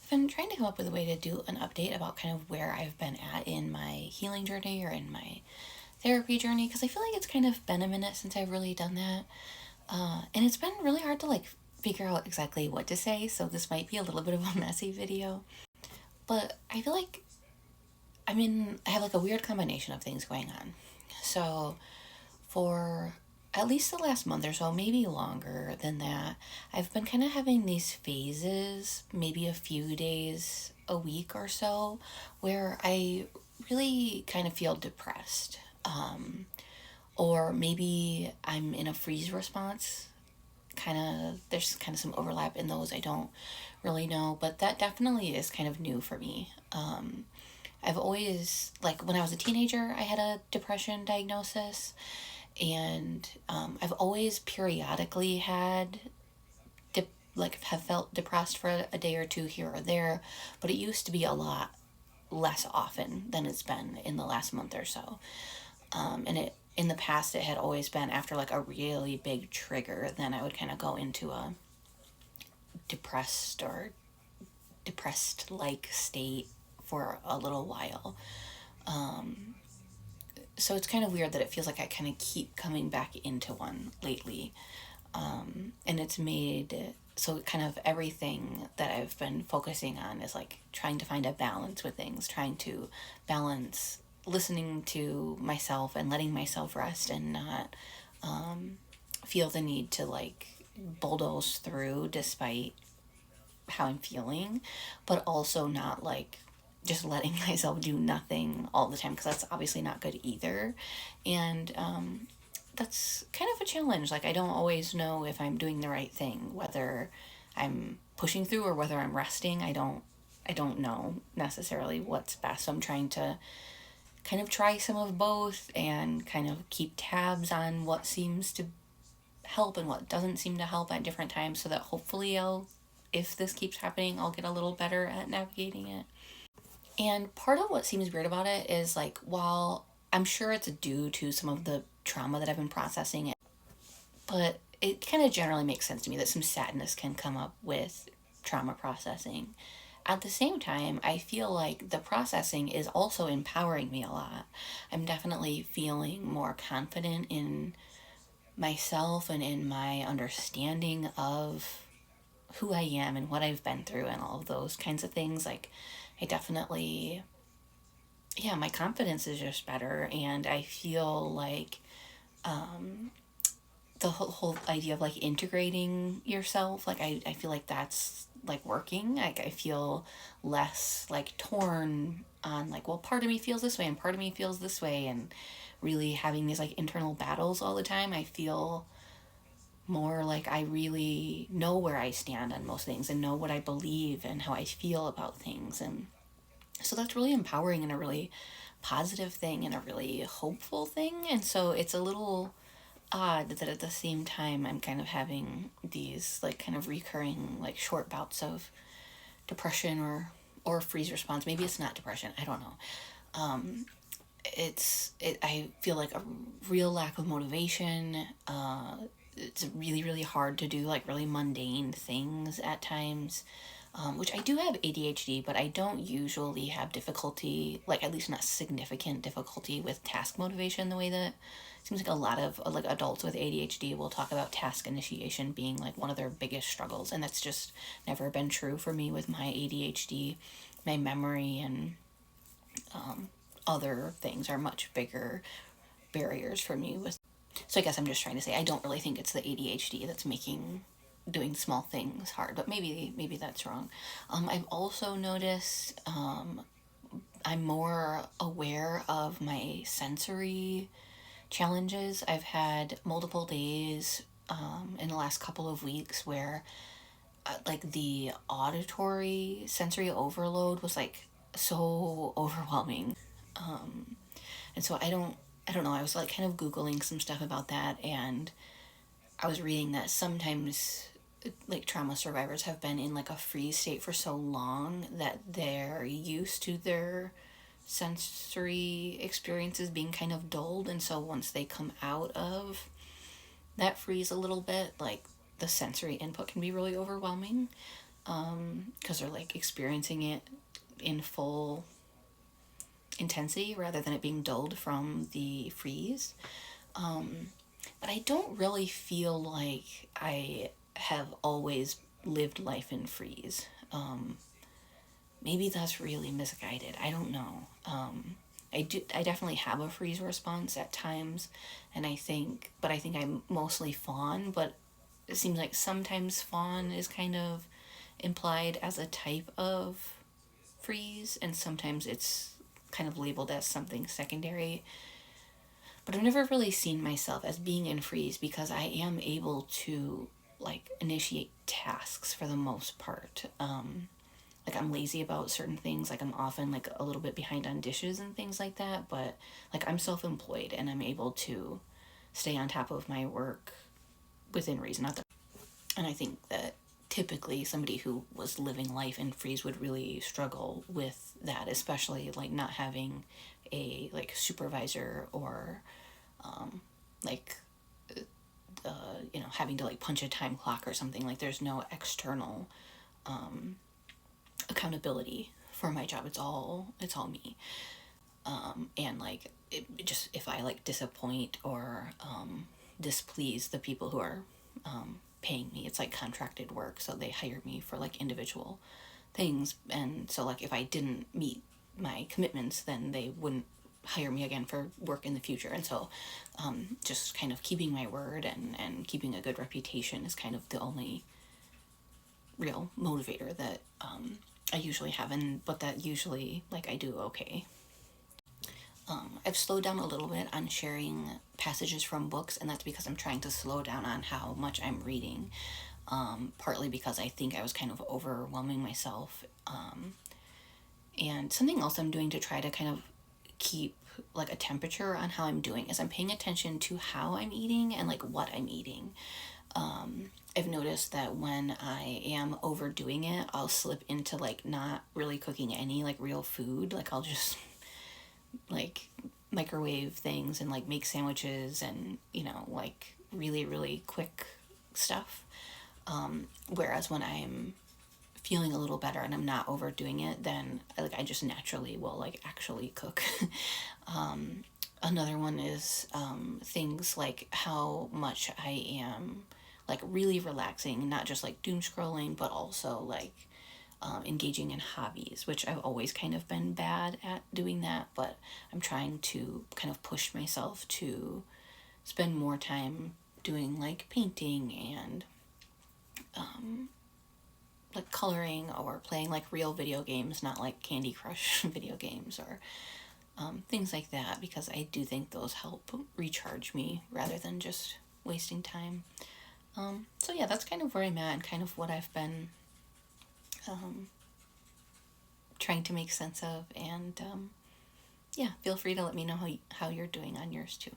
I've been trying to come up with a way to do an update about kind of where I've been at in my healing journey or in my therapy journey because I feel like it's kind of been a minute since I've really done that. And it's been really hard to figure out exactly what to say, so this might be a little bit of a messy video. But I feel like I have like a weird combination of things going on. So for at least the last month or so, maybe longer than that, I've been kind of having these phases, maybe a few days a week or so, where I really kind of feel depressed. Or maybe I'm in a freeze response. There's kind of some overlap in those. I don't really know, but that definitely is kind of new for me. I've always, like, when I was a teenager, I had a depression diagnosis, and I've always periodically had have felt depressed for a day or two here or there, but it used to be a lot less often than it's been in the last month or so. And it in the past it had always been after like a really big trigger, then I would kind of go into a depressed or depressed like state for a little while. So it's kind of weird that it feels like I kind of keep coming back into one lately. And it's made so kind of everything that I've been focusing on is like trying to find a balance with things, trying to balance listening to myself and letting myself rest and not feel the need to like bulldoze through despite how I'm feeling, but also not like just letting myself do nothing all the time because that's obviously not good either. And that's kind of a challenge. Like, I don't always know if I'm doing the right thing, whether I'm pushing through or whether I'm resting. I don't know necessarily what's best. So I'm trying to kind of try some of both and kind of keep tabs on what seems to help and what doesn't seem to help at different times so that hopefully if this keeps happening, I'll get a little better at navigating it. And part of what seems weird about it is like, while I'm sure it's due to some of the trauma that I've been processing, but it kind of generally makes sense to me that some sadness can come up with trauma processing. At the same time, I feel like the processing is also empowering me a lot. I'm definitely feeling more confident in myself and in my understanding of who I am and what I've been through and all of those kinds of things. Like, I definitely, yeah, my confidence is just better, and I feel like the whole idea of like integrating yourself, like I feel like that's like working. Like, I feel less like torn on like, well, part of me feels this way and part of me feels this way, and really having these like internal battles all the time. I feel more like I really know where I stand on most things and know what I believe and how I feel about things. And so that's really empowering and a really positive thing and a really hopeful thing. And so it's a little odd that at the same time I'm kind of having these like kind of recurring like short bouts of depression or freeze response. Maybe it's not depression, I don't know. I feel like a real lack of motivation. It's really really hard to do like really mundane things at times, which I do have ADHD, but I don't usually have difficulty, like at least not significant difficulty with task motivation the way that it seems like a lot of like adults with ADHD will talk about task initiation being like one of their biggest struggles, and that's just never been true for me with my ADHD. My memory and other things are much bigger barriers for me with. So I guess I'm just trying to say I don't really think it's the ADHD that's making doing small things hard, but maybe that's wrong. I've also noticed I'm more aware of my sensory challenges. I've had multiple days in the last couple of weeks where like the auditory sensory overload was like so overwhelming. And so I don't know, I was like kind of googling some stuff about that, and I was reading that sometimes like trauma survivors have been in like a freeze state for so long that they're used to their sensory experiences being kind of dulled, and so once they come out of that freeze a little bit, like the sensory input can be really overwhelming. because they're like experiencing it in full intensity rather than it being dulled from the freeze. But I don't really feel like I have always lived life in freeze. Maybe that's really misguided. I don't know. I definitely have a freeze response at times, and I think I'm mostly fawn, but it seems like sometimes fawn is kind of implied as a type of freeze, and sometimes it's kind of labeled as something secondary. But I've never really seen myself as being in freeze because I am able to like initiate tasks for the most part. Like I'm lazy about certain things, like I'm often like a little bit behind on dishes and things like that, but like I'm self-employed and I'm able to stay on top of my work within reason. Not that, and I think that typically somebody who was living life in freeze would really struggle with that, especially like not having a like supervisor or like having to like punch a time clock or something. Like there's no external accountability for my job. It's all me. And like it just, if I like disappoint or displease the people who are paying me, it's like contracted work, so they hire me for like individual things, and so like if I didn't meet my commitments, then they wouldn't hire me again for work in the future. And so just kind of keeping my word and keeping a good reputation is kind of the only real motivator that I usually have, and but that usually like I do okay. I've slowed down a little bit on sharing passages from books, and that's because I'm trying to slow down on how much I'm reading. Partly because I think I was kind of overwhelming myself. And something else I'm doing to try to kind of keep like a temperature on how I'm doing is I'm paying attention to how I'm eating and like what I'm eating. I've noticed that when I am overdoing it, I'll slip into like not really cooking any like real food. Like I'll just like microwave things and like make sandwiches and like really really quick stuff. Whereas when I'm feeling a little better and I'm not overdoing it, then like I just naturally will like actually cook. Another one is things like how much I am like really relaxing, not just like doom scrolling, but also like engaging in hobbies, which I've always kind of been bad at doing that, but I'm trying to kind of push myself to spend more time doing like painting and like coloring or playing like real video games, not like Candy Crush video games or things like that, because I do think those help recharge me rather than just wasting time. So yeah, that's kind of where I'm at and kind of what I've been trying to make sense of. And yeah, feel free to let me know how you're doing on yours too.